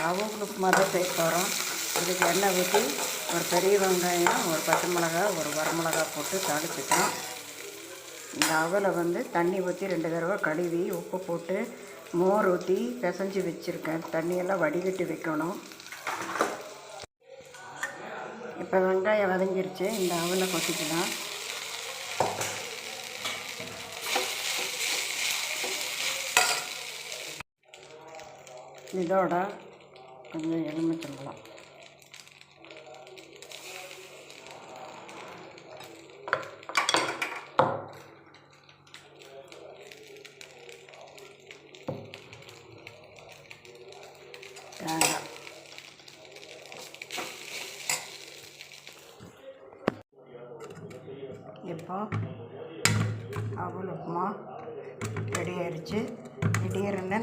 அவல் உப்புமா தான் செய்ய போகிறோம். இதுக்கு எண்ணெய் ஊற்றி ஒரு பெரிய வெங்காயம், ஒரு பச்சை மிளகாய், ஒரு வரமிளகாய் போட்டு தாளிச்சிட்டோம். இந்த அவலை தண்ணி ஊற்றி 2 தடவை கழுவி உப்பு போட்டு மோர் ஊற்றி பிசைஞ்சு வச்சுருக்கேன். தண்ணியெல்லாம் வடிகட்டி வைக்கணும். இப்போ வெங்காயம் வதங்கிருச்சு. இந்த அவலை கொட்டிக்கலாம். இதோட கொஞ்சம் எலுமிச்சம்பழம், தேங்காய், இப்போ அவல் உப்புமா ரெடி ஆயிடுச்சு. திடீர்னு